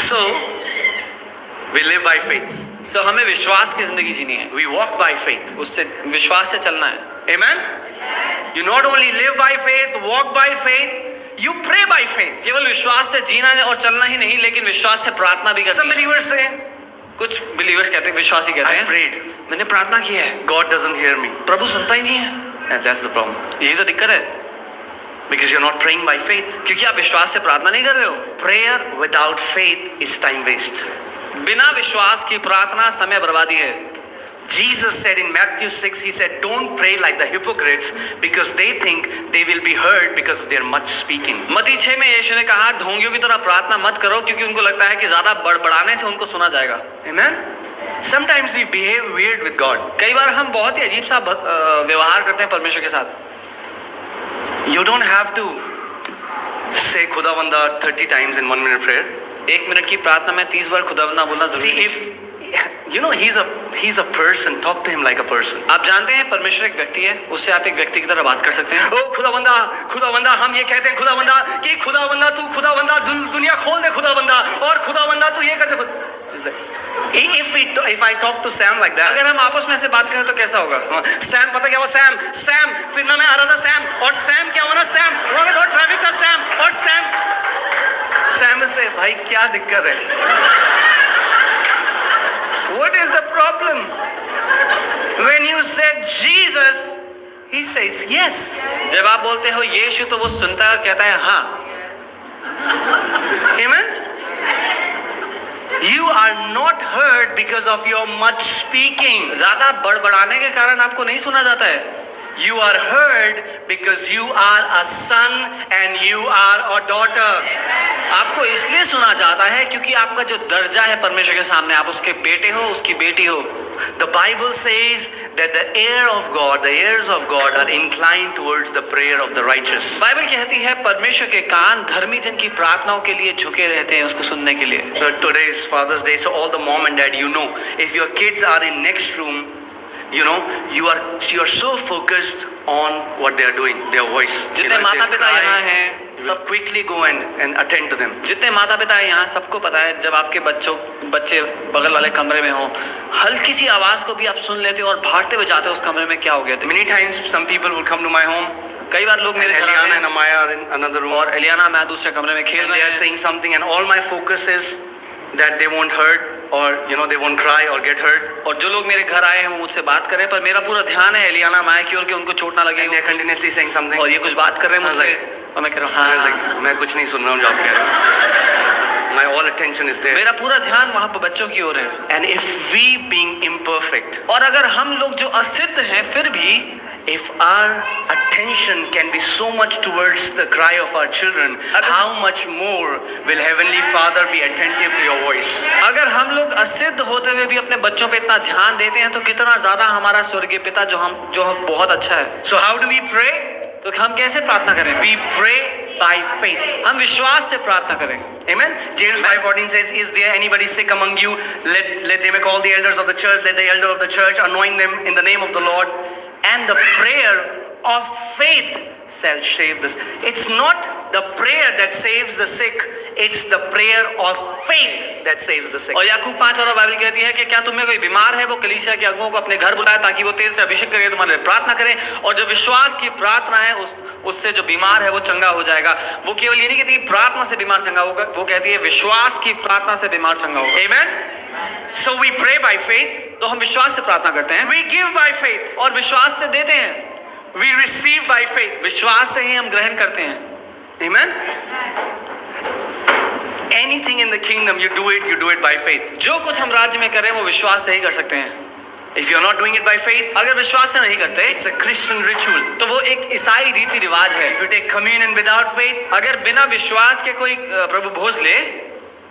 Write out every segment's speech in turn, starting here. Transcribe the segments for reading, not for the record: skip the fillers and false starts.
So we live by faith. So हमें विश्वास की जिंदगी जीनी है, We walk by faith. उससे विश्वास से चलना है. Amen. You not only live by faith, walk by faith, you pray by faith. केवल विश्वास से जीना है और चलना ही नहीं, लेकिन विश्वास से प्रार्थना भी करनी Some है. believers say, कुछ बिलीवर्स कहते हैं, विश्वासी कहते I हैं, prayed, मैंने प्रार्थना की है, God doesn't hear me. प्रभु सुनता ही नहीं है. And that's the problem. यही तो दिक्कत है, Because you're not praying by faith. क्योंकि आप विश्वास से प्रार्थना नहीं कर रहे हो. Prayer without faith is time waste. बिना विश्वास की प्रार्थना समय बर्बादी है. Jesus said in Matthew 6, he said, don't pray like the hypocrites because they think they will be heard because of their much speaking. मत्ती 6 में यीशु ने कहा, ढोंगियों की तरह प्रार्थना मत करो, क्योंकि उनको लगता है कि ज्यादा बड़बड़ाने से उनको सुना जाएगा. Amen. Sometimes we behave weird with God. कई बार हम बहुत ही अजीब सा व्यवहार करते हैं परमेश्वर के साथ. You don't have to say खुदावंदा 30 times in 1 minute prayer. 1 minute की प्रार्थना में 30 बार खुदावंदा बोलना See, जरूरी है. if you know he's a person, talk to him like a person. आप जानते हैं परमेश्वर एक व्यक्ति है, उससे आप एक व्यक्ति की तरह बात कर सकते हैं. ओ खुदावंदा, खुदावंदा, हम ये कहते हैं खुदावंदा कि खुदावंदा तू खुदावंदा दुनिया खोल दे खुदावंदा, और खुदावंदा तू ये कर दे. If I talk to Sam like that, अगर हम आपस में से बात करें तो कैसा होगा? Sam, पता क्या हुआ? Sam, फिर ना मैं आ रहा था Sam, और Sam क्या हुआ ना Sam, वहाँ पे बहुत ट्रैफिक था Sam, और Sam से भाई क्या दिक्कत है? What is the problem? When you said Jesus, he says yes. जब आप बोलते हो यीशु, तो वो सुनता है और कहता है हाँ. Amen. You are not heard because of your much speaking. ज्यादा बड़बड़ाने के कारण आपको नहीं सुना जाता है. You are heard because you are a son and you are a daughter. आपको इसलिए सुना जाता है क्योंकि आपका जो दर्जा है परमेश्वर के सामने, आप उसके बेटे हो, उसकी बेटी हो. The Bible says that the ears of God are inclined towards the prayer of the righteous. Bible कहती है परमेश्वर के कान धर्मी जन की प्रार्थनाओं के लिए झुके रहते हैं, उसको सुनने के लिए. So today is Father's Day, so all the mom and dad, you know, if your kids are in next room, you know, you are so focused on what they are doing, their voice. जितने माता पिता यहाँ हैं, सब quickly go and attend to them. जितने माता पिता हैं यहाँ, सबको पता है जब आपके बच्चे बगल वाले कमरे में हों, हल्की सी आवाज को भी आप सुन लेते हो और भागते हुए जाते हो उस कमरे में क्या हो गया. Many times some people would come to my home. कई बार लोग मेरे घर आते Eliana हैं, and Amaya are in another room, और एलियाना मैं दूसरे कमरे में खेल and रहे they are हैं, saying something, and all my focus is that they won't hurt, or you know, they won't cry or get hurt. और जो लोग मेरे घर आए हैं वो मुझसे बात कर रहे हैं, पर मेरा पूरा ध्यान है एलियाना माया की ओर कि उनको चोट ना लगे. And they are continuously saying something. और ये कुछ बात कर रहे हैं मुझसे, और मैं कह रहा I was हूँ like, हाँ. मैं कुछ नहीं सुन रहा हूँ जो आप कह रहे हो. My all attention is there. मेरा पूरा ध्यान वहाँ पर बच्चों की ओर है. And if we being imperfect, और अगर हम लोग जो असिद्ध हैं फिर भी, if our attention can be so much towards the cry of our children, how much more will Heavenly Father be attentive to your voice? अगर हम लोग असिद्ध होते हुए भी अपने बच्चों पे इतना ध्यान देते हैं, तो कितना ज्यादा हमारा स्वर्गीय पिता जो हम बहुत अच्छा है. So how do we pray? तो हम कैसे प्रार्थना करें? We pray by faith. हम विश्वास से प्रार्थना करें. Amen. James 5:14 says, "Is there anybody sick among you? Let them call the elders of the church. Let the elder of the church anoint them in the name of the Lord. And the prayer of faith shall save this." It's not the prayer that saves the sick. It's the prayer of faith that saves the sick. और याकूब 5 और Bible कहती है कि क्या तुम में कोई बीमार है, वो कलीसिया के अगुओं को अपने घर बुलाए ताकि वो तेल से अभिषेक करके तुम्हारे लिए प्रार्थना करें, और जो विश्वास की प्रार्थना है उससे जो बीमार है वो चंगा हो जाएगा. वो केवल ये नहीं कहती प्रार्थना से बीमार चंगा होगा, वो कहती है विश्वास की प्रार्थना से बीमार चंगा होगा. Amen. So we pray by faith. तो हम विश्वास से प्रार्थना करते हैं, We give by faith. और विश्वास से देते हैं. We receive by faith. विश्वास से ही हम ग्रहण करते हैं. Amen. Anything in the kingdom, you do it by faith. जो कुछ हम राज्य में करें वो विश्वास से ही कर सकते हैं. If you're not doing it by faith, अगर विश्वास से नहीं करते it's a Christian ritual. तो वो एक ईसाई रीति रिवाज है. If you take communion without faith, अगर बिना विश्वास के कोई प्रभु भोज ले,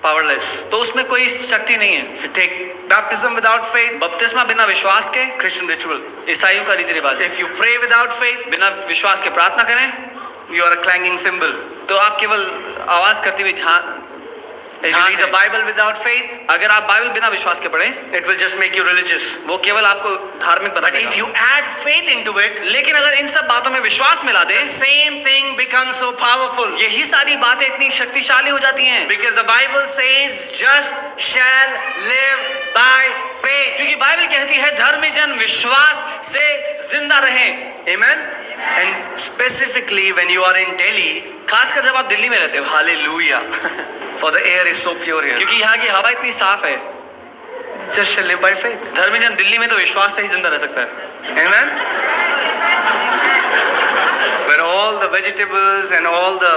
powerless. तो उसमें कोई शक्ति नहीं है. If you take baptism without faith, बपतिस्मा बिना विश्वास के Christian ritual. ईसाइयों का रीति रिवाज है. If you pray without faith, बिना विश्वास के प्रार्थना करें you are a clanging cymbal. तो आप केवल आवाज करती हुई If you read the Bible without faith, अगर आप बाइबल बिना विश्वास के पढ़ें, it will just make you religious. वो केवल आपको धार्मिक बना But if देगा। you add faith into it, लेकिन अगर इन सब बातों में विश्वास मिला दे, the same thing becomes so powerful. यही सारी बातें इतनी शक्तिशाली हो जाती हैं। Because the Bible says, just shall live by faith. क्योंकि बाइबल कहती है धर्मी जन विश्वास से जिंदा रहें। Amen? And specifically when you are in Delhi, खासकर जब आप दिल्ली में रहते हो, hallelujah, for the air is so pure here. क्योंकि यहाँ की हवा इतनी साफ है। Just shall live by faith. धर्मी जन दिल्ली में तो विश्वास से ही जिंदा रह सकता है। Amen? Where all the vegetables and all the,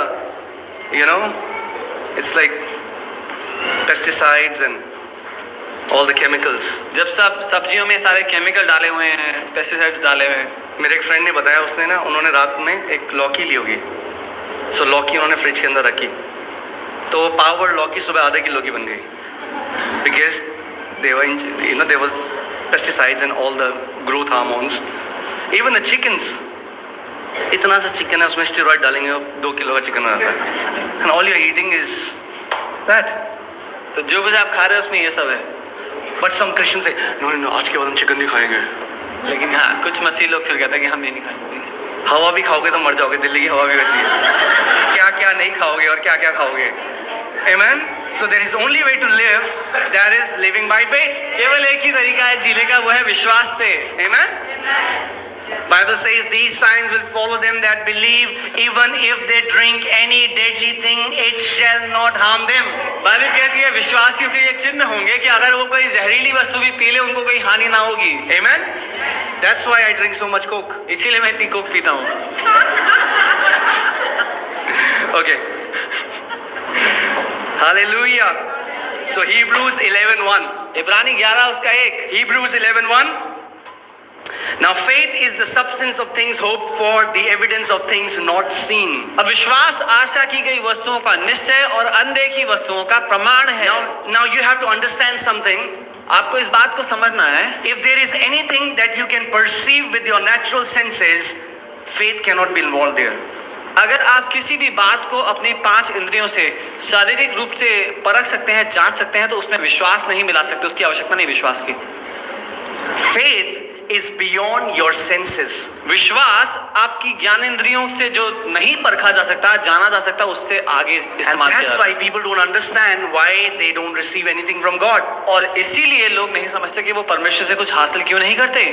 it's like pesticides and all the chemicals. जब सब सब्जियों में सारे केमिकल डाले हुए हैं, पेस्टिसाइड्स डाले हुए हैं। मेरे एक फ्रेंड ने बताया, उसने ना, उन्होंने रात में एक लौकी ली होगी, सो लौकी उन्होंने फ्रिज के अंदर रखी, तो पावर लौकी सुबह आधे किलो की बन गई, because there was pesticides and all the growth hormones. Even the chickens, इतना सा चिकन है, उसमें स्टेरॉइड डालेंगे, 2 किलो का चिकन आता है, and all you're eating is that. तो जो कुछ आप खा रहे हो उसमें ये सब है। But some Christians say, no, आज के बाद हम चिकन नहीं खाएंगे। लेकिन हाँ, कुछ मसीह लोग फिर कहते हैं कि हम ये नहीं खाएंगे। हवा भी खाओगे तो मर जाओगे, दिल्ली की हवा भी वैसी है, क्या क्या नहीं खाओगे और क्या क्या खाओगे। Amen? So there is only way to live, that is living by faith. केवल एक ही तरीका है जीने का, वो है विश्वास से। Amen? Bible says these signs will follow them that believe, even if they drink any deadly thing, it shall not harm them. Bible कहती है विश्वासियों के ये चिन्ह होंगे कि अगर वो कोई जहरीली वस्तु भी पी ले, उनको कोई हानि ना होगी। Amen? That's why I drink so much Coke. इसीलिए मैं इतनी कोक पीता हूँ। Okay. Hallelujah. So Hebrews 11:1. इब्रानी 11 उसका 1। Hebrews 11:1. Now faith is the substance of things hoped for, the evidence of things not seen. अब विश्वास आशा की गई वस्तुओं का निश्चय और अनदेखी वस्तुओं का प्रमाण है। Now you have to understand something. आपको इस बात को समझना है, If there is anything that you can perceive with your natural senses, faith cannot be involved there. अगर आप किसी भी बात को अपनी 5 इंद्रियों से शारीरिक रूप से परख सकते हैं, जांच सकते हैं, तो उसमें विश्वास नहीं मिला सकते, उसकी आवश्यकता नहीं विश्वास की। Faith is beyond your senses. विश्वास आपकी ज्ञानेंद्रियों से जो नहीं परखा जा सकता, जाना जा सकता, उससे आगे And इस्तेमाल किया that's जाता why है। people don't understand why they don't receive anything from God. और इसीलिए लोग नहीं समझते कि वो परमेश्वर से कुछ हासिल क्यों नहीं करते।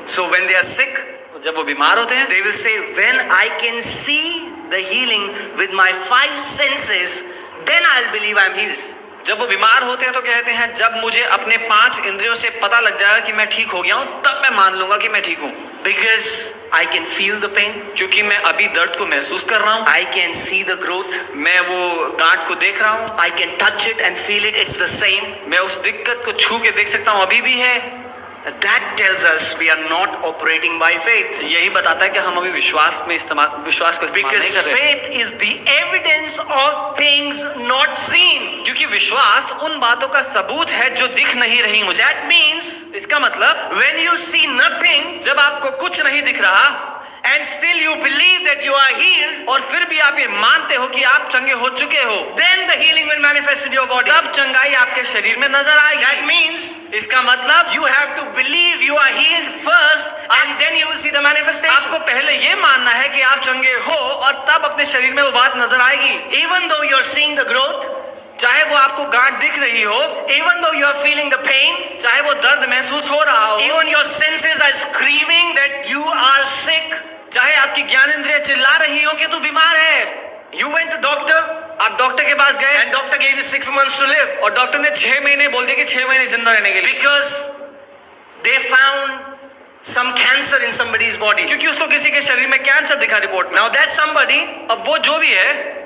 So when they are sick, तो जब वो बीमार होते हैं, they will say, when I can see the healing with my 5 senses, then I'll believe I'm healed. जब वो बीमार होते हैं तो कहते हैं जब मुझे अपने 5 इंद्रियों से पता लग जाएगा कि मैं ठीक हो गया हूँ, तब मैं मान लूंगा कि मैं ठीक हूँ। Because I can feel the pain. क्योंकि मैं अभी दर्द को महसूस कर रहा हूँ, I can see the growth. मैं वो गांठ को देख रहा हूँ, I can touch it and feel it. It's the same. मैं उस दिक्कत को छू के देख सकता हूँ, अभी भी है। That tells us we are not operating by faith. यही बताता है कि हम अभी विश्वास को इस्तेमाल Because नहीं कर रहे। faith is the evidence of things not seen. क्योंकि विश्वास उन बातों का सबूत है जो दिख नहीं रही मुझे। That means इसका मतलब when you see nothing जब आपको कुछ नहीं दिख रहा and still you believe that you are healed, और फिर भी आप ये मानते हो कि आप चंगे हो चुके हो, then the healing will manifest in your body. तब चंगाई आपके शरीर में नजर That आएगी। means इसका मतलब you have to believe you are healed first and then you will see the manifestation. आपको पहले ये मानना है कि आप चंगे हो और तब अपने शरीर में वो बात नजर आएगी। Even though you're seeing the growth, चाहे वो आपको गांठ दिख रही हो, even though you're feeling the pain, चाहे वो दर्द महसूस हो रहा हो, even your senses are screaming that you are sick, चाहे आपकी ज्ञानेंद्रियां चिल्ला रही हो कि तू बीमार है। you went to doctor आप डॉक्टर के पास गए and doctor gave you 6 months to live और डॉक्टर ने 6 महीने बोल दिया कि 6 महीने जिंदा रहने के लिए, because they found some cancer in somebody's body. क्योंकि उसको किसी के शरीर में कैंसर दिखा रिपोर्ट में। Now that somebody अब वो जो भी है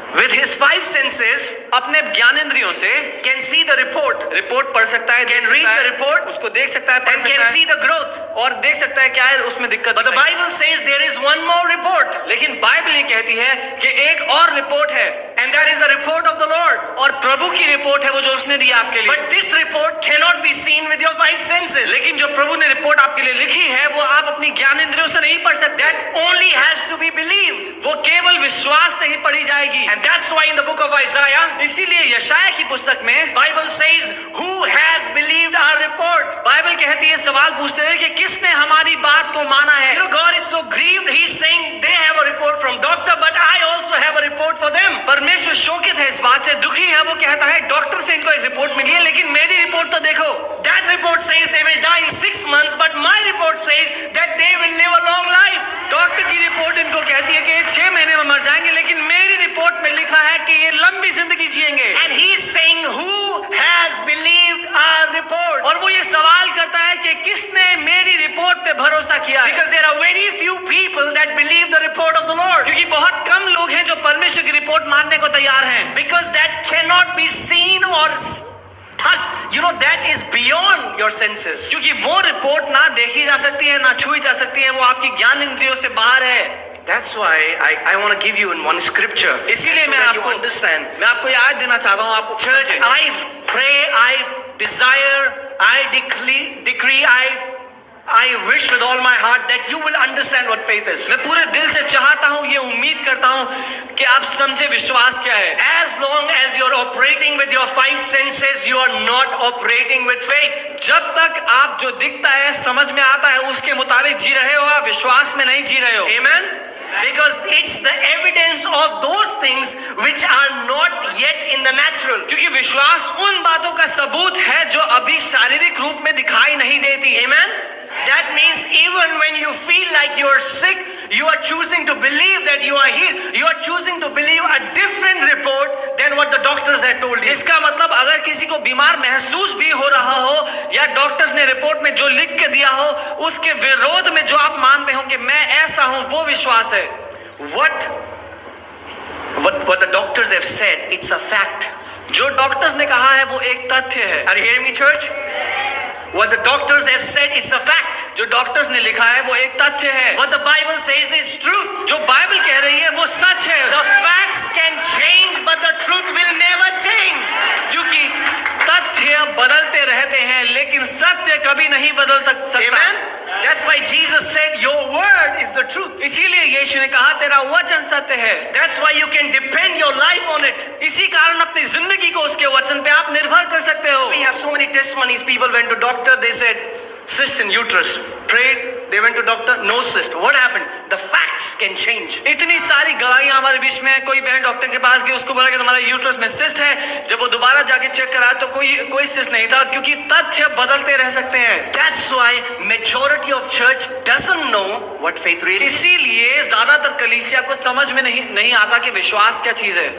with his 5 senses अपने ज्ञानेंद्रियों से can see the report report पढ़ सकता है, Can देख read सकता the है, report उसको देख सकता है, पढ़ and can सकता see है the growth. और देख सकता है क्या है उसमें दिक्कत But the नहीं। Bible says there is one more report, लेकिन बाइबल ये कहती है कि एक और रिपोर्ट है and that is the report of the Lord. और प्रभु की रिपोर्ट है वो जो उसने दी आपके लिए। But this report cannot be seen with your five senses. लेकिन जो प्रभु ने रिपोर्ट आपके लिए लिखी है वो आप अपनी ज्ञान इंद्रियों से नहीं पढ़ सकते। That only has to be believed. वो केवल विश्वास से ही पढ़ी जाएगी। And that's why in the book of Isaiah, इसीलिए यशायाह की पुस्तक में Bible says, who has believed our report? Bible कहती है, सवाल पूछते हैं कि किसने हमारी बात को माना है। You know, God is so grieved. He's saying they have a report from doctor, but I also have a report for them. परमेश्वर शोकित है, इस बात से दुखी है। वो कहता है डॉक्टर से इनको एक रिपोर्ट मिली है, लेकिन मेरी रिपोर्ट तो देखो। That report says they will die in 6 months, but my report says that they will live a long life. Doctor की रिपोर्ट इनको कहती है कि ये 6 महीने में मर जाएंगे, लेकिन मेरी रिपोर्ट में लिखा है कि ये लंबी जिंदगी जिएंगे। And he's saying, who has believed our report? और वो ये सवाल करता है कि किसने मेरी रिपोर्ट पे भरोसा किया है। Because there are very few people that believe the report of the Lord. क्योंकि बहुत कम लोग हैं जो परमेश्वर की रिपोर्ट मानने को तैयार हैं। Because that cannot be seen or touched. You know, that is beyond your senses. क्योंकि वो रिपोर्ट ना देखी जा सकती है, ना छुई जा सकती है, वो आपकी ज्ञान इंद्रियों से बाहर है। That's why I want to give you in one scripture. इसीलिए so मैं that you आपको understand. मैं आपको ये आयत देना चाहता हूँ आपको। Church, I pray, I desire, I decree, I wish with all my heart that you will understand what faith is. मैं पूरे दिल से चाहता हूँ, ये उम्मीद करता हूँ कि आप समझे विश्वास क्या है। As long as you're operating with your five senses, you are not operating with faith. जब तक आप जो दिखता है, समझ में आता है, उसके मुताबिक जी रहे हो, आप विश्वास में नहीं जी रहे हो। Amen? Because it's the evidence of those things which are not yet in the natural. क्योंकि विश्वास उन बातों का सबूत है जो अभी शारीरिक रूप में दिखाई नहीं देती। Amen? That means even when you feel like you are sick, you are choosing to believe that you are healed. You are choosing to believe a different report than what the doctors had told you. इसका मतलब अगर किसी को बीमार महसूस भी हो रहा हो या डॉक्टर्स ने रिपोर्ट में जो लिख के दिया हो उसके विरोध में जो आप मानते हो कि मैं ऐसा हूं, वो विश्वास है। What the doctors have said, it's a fact. जो डॉक्टर्स ने कहा है वो एक तथ्य है। Are you hearing me, church? What the doctors have said, it's a fact. जो डॉक्टर्स ने लिखा है वो एक तथ्य है। What the Bible says is truth. जो बाइबल कह रही है वो सच है। The facts can change, but the truth will never change. क्योंकि तथ्य बदलते रहते हैं लेकिन सत्य कभी नहीं बदल सकता। Amen? That's why Jesus said, your word is the truth. इसीलिए यीशु ने कहा तेरा वचन सत्य है। That's why you can depend your life on it. इसी कारण अपनी जिंदगी को उसके वचन पे आप निर्भर कर सकते हो। We have so many testimonies. People went to doctor, they said, cyst in uterus. Prayed, they went to doctor, no cyst. What happened? The facts can change. इतनी सारी गवाहियां हमारे बीच में है। कोई बहन डॉक्टर के पास गई, उसको बोला कि तुम्हारे यूट्रस में सिस्ट है। जब वो दोबारा जाके चेक कराया तो कोई सिस्ट नहीं था, क्योंकि तथ्य बदलते रह सकते हैं। That's why majority of church doesn't know what faith really is. इसीलिए ज्यादातर कलीसिया को समझ में नहीं आता कि विश्वास क्या चीज है।